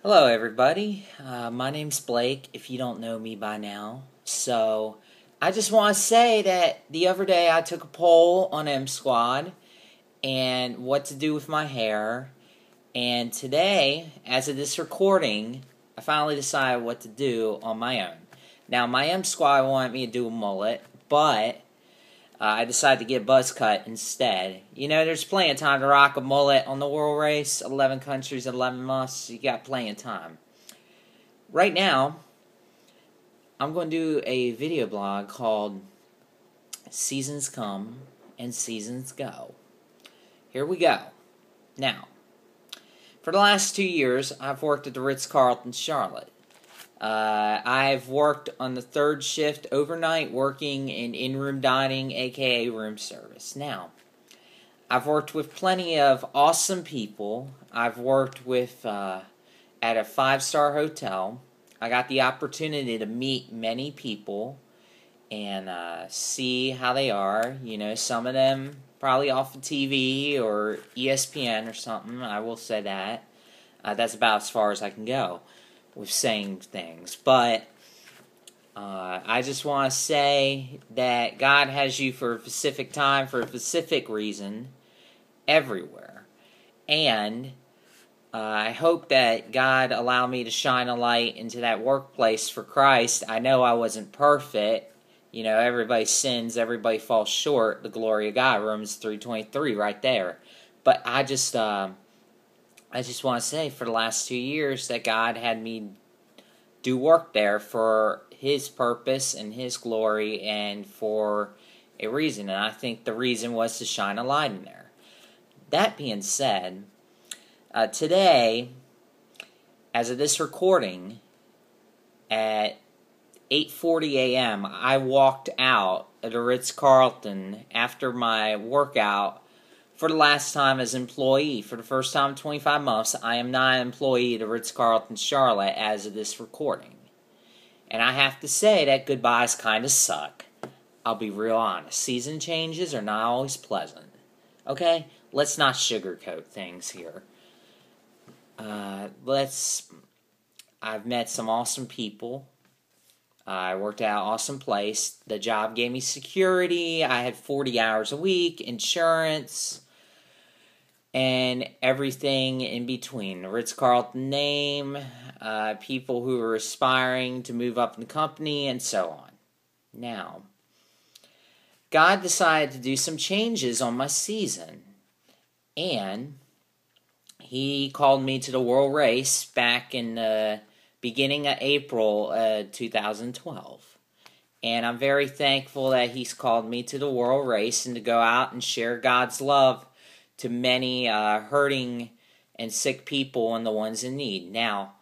Hello, everybody. My name's Blake, if you don't know me by now. So, I just want to say that the other day I took a poll on M Squad and what to do with my hair. And today, as of this recording, I finally decided what to do on my own. Now, my M Squad wanted me to do a mullet, but I decided to get a buzz cut instead. You know, there's plenty of time to rock a mullet on the world race. 11 countries, 11 months. You got plenty of time. Right now, I'm going to do a video blog called Seasons Come and Seasons Go. Here we go. Now, for the last 2 years, I've worked at the Ritz-Carlton Charlotte. I've worked on the third shift overnight, working in-room dining, aka room service. Now, I've worked with plenty of awesome people. I've worked with at a 5-star hotel. I got the opportunity to meet many people and see how they are. You know, some of them probably off of TV or ESPN or something. I will say that. That's about as far as I can go with saying things, but I just want to say that God has you for a specific time, for a specific reason, everywhere, and I hope that God allowed me to shine a light into that workplace for Christ. I know I wasn't perfect. You know, everybody sins, everybody falls short, the glory of God, Romans 3:23 right there, but I just want to say for the last 2 years that God had me do work there for His purpose and His glory and for a reason. And I think the reason was to shine a light in there. That being said, today, as of this recording, at 8:40 a.m., I walked out at the Ritz-Carlton after my workout for the last time as employee. For the first time in 25 months, I am not an employee at the Ritz-Carlton Charlotte as of this recording. And I have to say that goodbyes kind of suck. I'll be real honest. Season changes are not always pleasant. Okay? Let's not sugarcoat things here. I've met some awesome people. I worked at an awesome place. The job gave me security. I had 40 hours a week, insurance, and everything in between. The Ritz-Carlton name, people who were aspiring to move up in the company, and so on. Now, God decided to do some changes on my season, and He called me to the World Race back in the beginning of April 2012. And I'm very thankful that He's called me to the World Race and to go out and share God's love to many hurting and sick people and the ones in need. Now,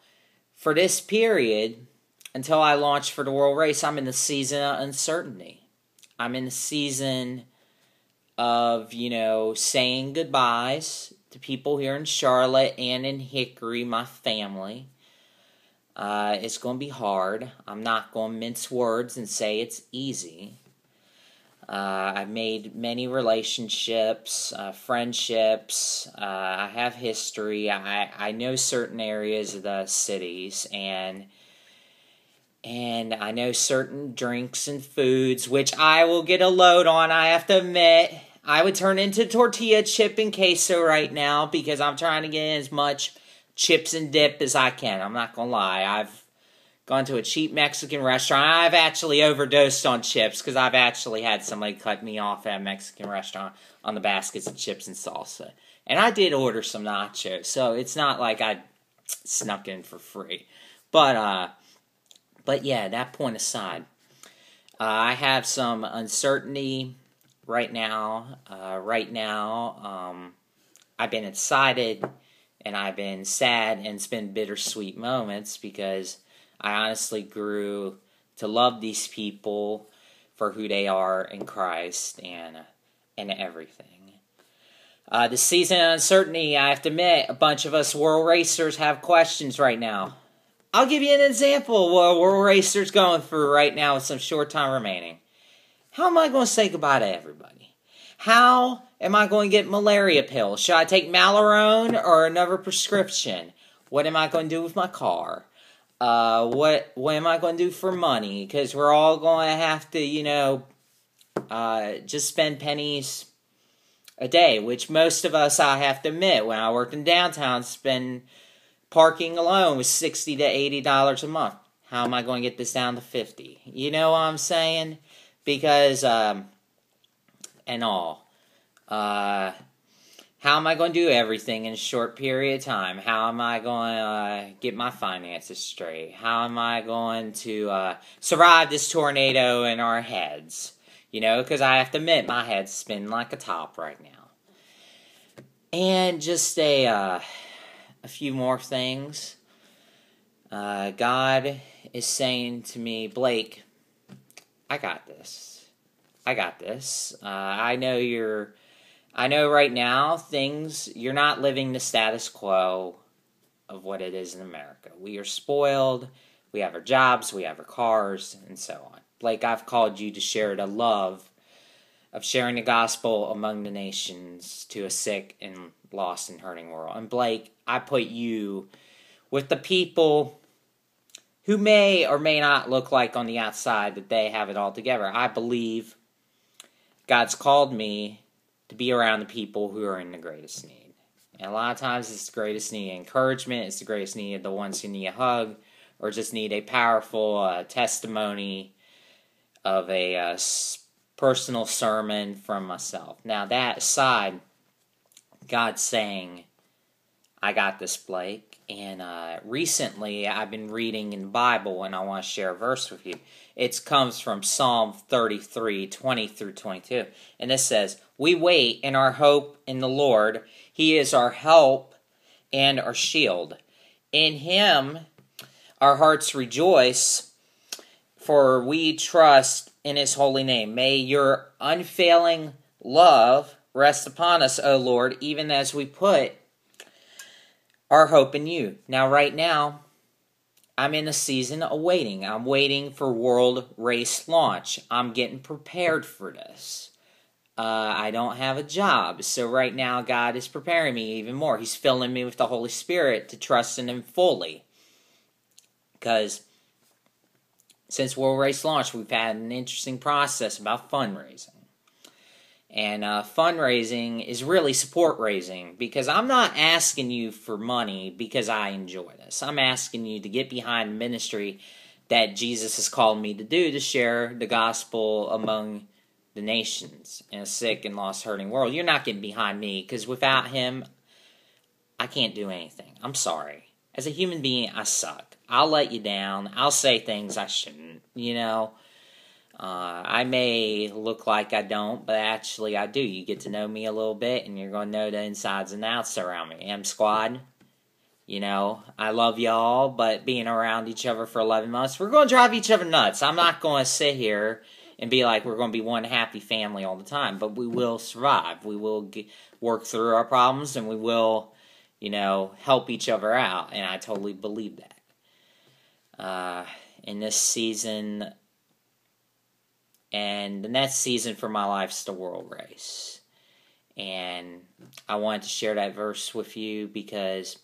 for this period, until I launch for the World Race, I'm in the season of uncertainty. I'm in the season of, saying goodbyes to people here in Charlotte and in Hickory, my family. It's going to be hard. I'm not going to mince words and say it's easy. I've made many relationships, friendships. I have history. I know certain areas of the cities, and I know certain drinks and foods, which I will get a load on, I have to admit. I would turn into tortilla chip and queso right now because I'm trying to get in as much chips and dip as I can. I'm not going to lie. I've gone to a cheap Mexican restaurant. I've actually overdosed on chips because I've actually had somebody cut me off at a Mexican restaurant on the baskets of chips and salsa. And I did order some nachos, so it's not like I snuck in for free. But yeah, that point aside, I have some uncertainty right now. I've been excited and I've been sad, and it's been bittersweet moments because I honestly grew to love these people for who they are in Christ and everything. The season of uncertainty, I have to admit, a bunch of us world racers have questions right now. I'll give you an example of what a world racer's going through right now with some short time remaining. How am I going to say goodbye to everybody? How am I going to get malaria pills? Should I take Malarone or another prescription? What am I going to do with my car? What am I going to do for money? Because we're all going to have to, just spend pennies a day, which most of us, I have to admit, when I worked in downtown, spend parking alone was $60 to $80 a month. How am I going to get this down to 50? You know what I'm saying? Because, how am I going to do everything in a short period of time? How am I going to get my finances straight? How am I going to survive this tornado in our heads? Because I have to admit, my head's spinning like a top right now. And just a few more things. God is saying to me, Blake, I got this. I got this. I know right now you're not living the status quo of what it is in America. We are spoiled. We have our jobs. We have our cars, and so on. Blake, I've called you to share the love of sharing the gospel among the nations to a sick and lost and hurting world. And Blake, I put you with the people who may or may not look like on the outside that they have it all together. I believe God's called me to be around the people who are in the greatest need. And a lot of times it's the greatest need of encouragement. It's the greatest need of the ones who need a hug or just need a powerful testimony of a personal sermon from myself. Now, that aside, God's saying, I got this, Blake. And recently, I've been reading in the Bible, and I want to share a verse with you. It comes from Psalm 33, 20 through 22. And this says, we wait in our hope in the Lord. He is our help and our shield. In Him, our hearts rejoice, for we trust in His holy name. May your unfailing love rest upon us, O Lord, even as we put our hope in you. Now, right now, I'm in a season of waiting. I'm waiting for World Race Launch. I'm getting prepared for this. I don't have a job, so right now God is preparing me even more. He's filling me with the Holy Spirit to trust in Him fully. Because since World Race Launch, we've had an interesting process about fundraising. And fundraising is really support raising, because I'm not asking you for money because I enjoy this. I'm asking you to get behind the ministry that Jesus has called me to do, to share the gospel among the nations in a sick and lost, hurting world. You're not getting behind me, because without Him, I can't do anything. I'm sorry. As a human being, I suck. I'll let you down. I'll say things I shouldn't, I may look like I don't, but actually I do. You get to know me a little bit, and you're going to know the insides and outs around me. M Squad, I love y'all, but being around each other for 11 months, we're going to drive each other nuts. I'm not going to sit here and be like we're going to be one happy family all the time, but we will survive. We will work through our problems, and we will, help each other out, and I totally believe that. In this season, and the next season for my life is the World Race. And I wanted to share that verse with you because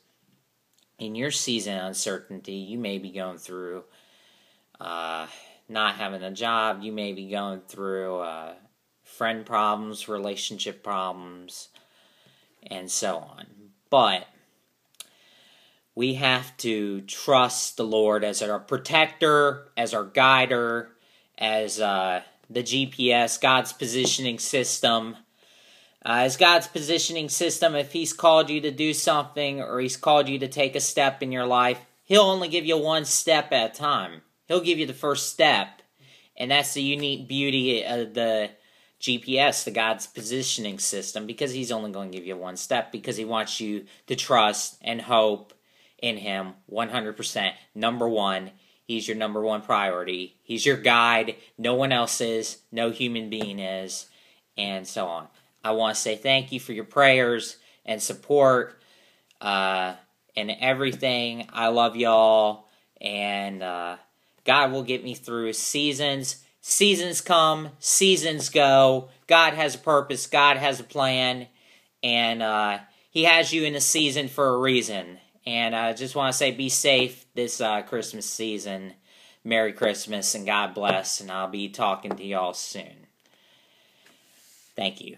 in your season of uncertainty, you may be going through not having a job. You may be going through friend problems, relationship problems, and so on. But we have to trust the Lord as our protector, as our guider, as the GPS, God's positioning system. As God's positioning system, if He's called you to do something or He's called you to take a step in your life, He'll only give you one step at a time. He'll give you the first step. And that's the unique beauty of the GPS, the God's positioning system, because He's only going to give you one step, because He wants you to trust and hope in Him 100%. Number one. He's your number one priority. He's your guide. No one else is. No human being is. And so on. I want to say thank you for your prayers and support and everything. I love y'all. And God will get me through seasons. Seasons come. Seasons go. God has a purpose. God has a plan. And He has you in a season for a reason. And I just want to say be safe this Christmas season. Merry Christmas and God bless. And I'll be talking to y'all soon. Thank you.